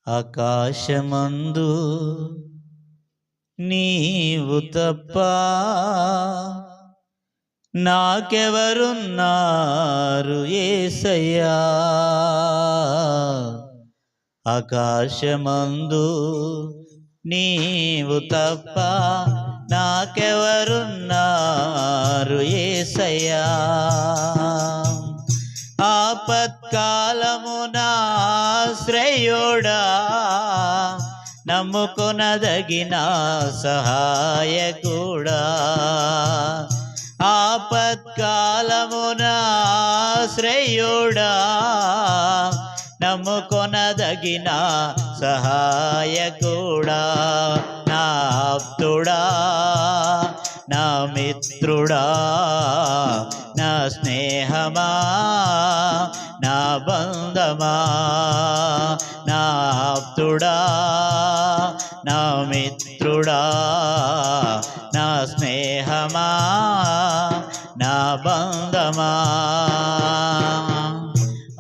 ఆకాశమందు నీవు తప్ప నాకెవరున్నారు యేసయ్యా. ఆకాశమందు నీవు తప్ప నాకెవరున్నారు యేసయ్యా. ఆపత్కాలమున ఆశ్రయుడా, నమ్ముకొనదగిన సహాయకుడా. ఆపత్కాలమున ఆశ్రయుడా, నమ్ముకొనదగిన సహాయకుడా. నా ఆప్తుడా, నా మిత్రుడా, నా స్నేహమా, నా బంధమా. నా ఆప్తుడా, నా మిత్రుడా, నా స్నేహమా, నా బంధమా.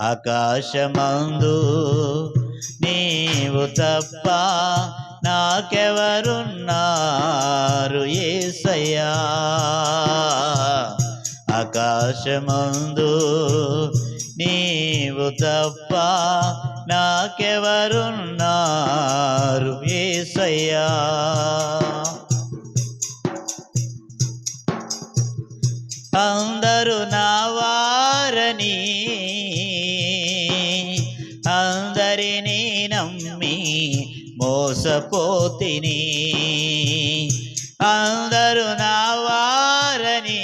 ఆకాశమందు నీవు తప్ప నాకెవరున్నారు యేసయ్యా. ఆకాశమందు నీవు తప్ప నాకెవరున్నారు యేసయ్యా. అందరూ నా వారని అందరినీ నమ్మి మోసపోతిని. అందరూ నా వారని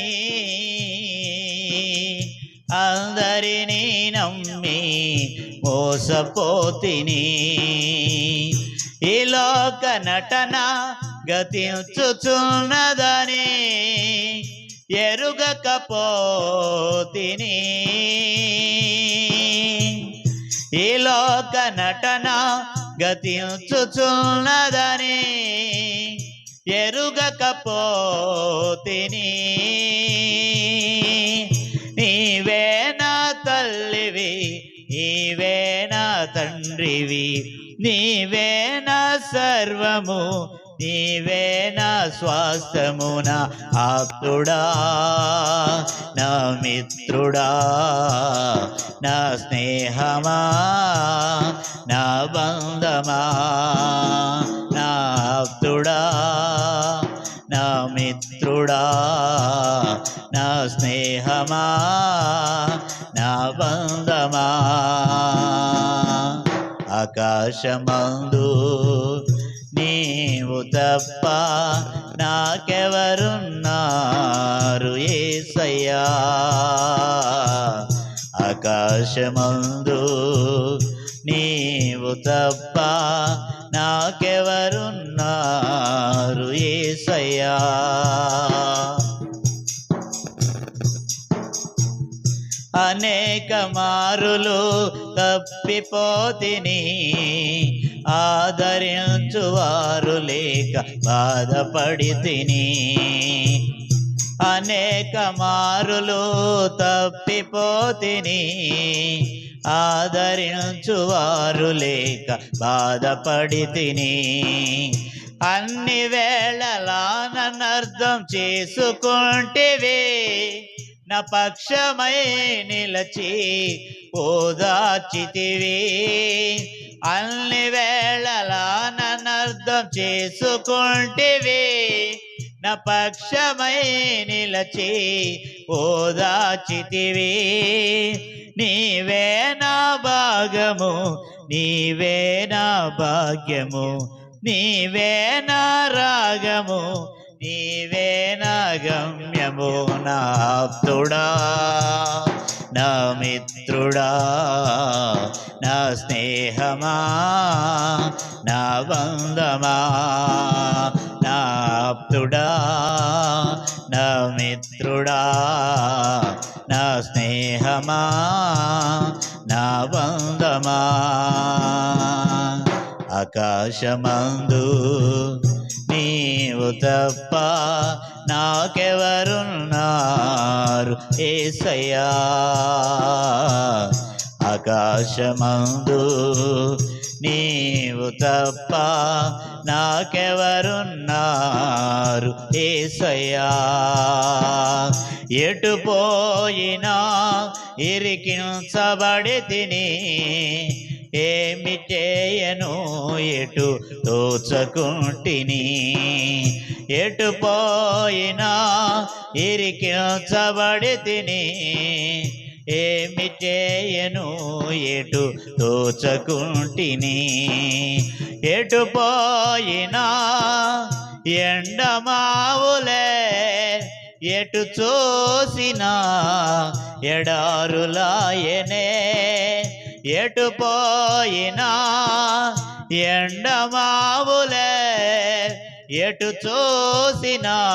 అందరినీ నమ్మి మోసపోతిని. ఈ లోక నటన గతించుచున్నదని ఎరుగకపోతిని. ఈ లోక నటన గతించుచున్నదని ఎరుగకపోతిని. నీవే నా తల్లివి, నీవే నా తండ్రివి, నీవే నా సర్వము, నీవే నా స్వాస్థ్యము. నా ఆప్తుడా, నా మిత్రుడా, నా స్నేహమా, నా బంధమా. నా ఆప్తుడా, నా మిత్రుడా, నా స్నేహమా, నా బంధమా. ఆకాశమందు నీవు తప్ప నాకెవరున్నారు యేసయ్యా. ఆకాశమందు నీవు తప్ప నాకెవరున్నారు యేసయ్యా. అనేక మారులు తప్పిపోతిని, ఆదరించువారు లేక బాధపడితిని. అనేక మారులు తప్పిపోతిని, ఆదరించువారు లేక బాధపడితిని. అన్ని వేళలా నన్నర్థం చేసుకుంటివి, నా పక్షమై నిలచి ఓదార్చితివి. అన్ని వేళలా నన్నర్థం చేసుకుంటివి, నా పక్షమై నిలచి ఓదార్చితివి. నీవే నా భాగము, నీవే నా భాగ్యము, నీవే నా రాగము, నీవే నా గమ్యము. నా ఆప్తుడా, నా మిత్రుడా, నా స్నేహమా, నా బంధమా. నా ఆప్తుడా, నా మిత్రుడా, నా స్నేహమా, నా బంధమా. ఆకాశమందు నీవు తప్ప నాకెవరున్నారు యేసయ్యా. ఆకాశమందు నీవు తప్ప నాకెవరున్నారు యేసయ్యా. ఎటు పోయినా ఇరికించబడి తిని ఏమి చేయను ఎటు తోచకుంటిని. ఎటు పోయినా ఇరికించబడి తిని ఏమి చేయను ఎటు తోచకుంటిని. ఎటు పోయినా ఎండమావులే ఎటు చూసినా ఎడారులాయనే. ఎటు పోయినా ఎండమావులే ఎటు చూసినా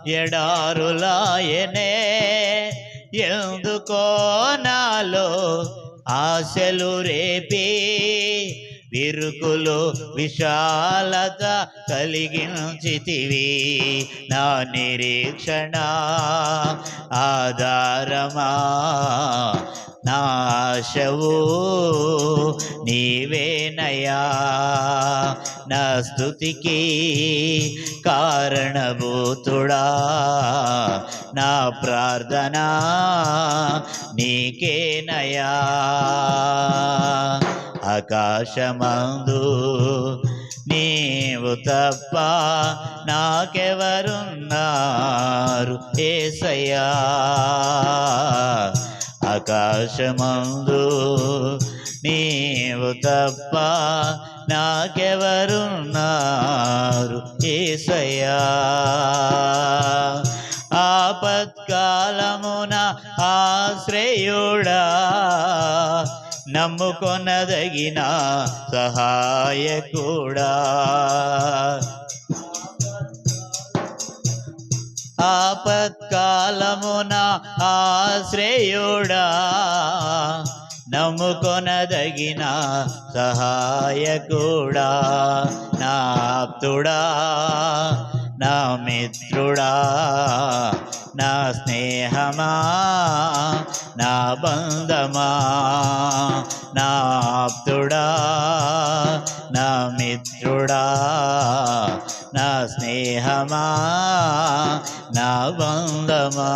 ఎడారులాయనే. ఎందుకో నాలో ఆశలు రేపి విరుకులు విశాలత కలిగించితివి. నా నిరీక్షణ ఆధారమా నా ఆశవు నీవేనయ్యా. నా స్తుతికి కారణభూతుడా నా ప్రార్థన నీకేనయ్యా. ఆకాశమందు నీవు తప్ప నాకెవరున్నారు యేసయ్యా. ఆకాశమందు నీవు తప్ప నాకెవరున్నారు యేసయ్యా. ఆపత్కాలమున ఆశ్రయుడా నమ్ముకొనదగిన సహాయకుడా. ఆపత్కాలమున ఆశ్రయుడా నమ్ముకొనదగిన సహాయకుడా. నా ఆప్తుడా నా మిత్రుడా నా స్నేహమా నా బంధమా. నా ఆప్తుడా నా మిత్రుడా నా స్నేహమా నా బంధమా.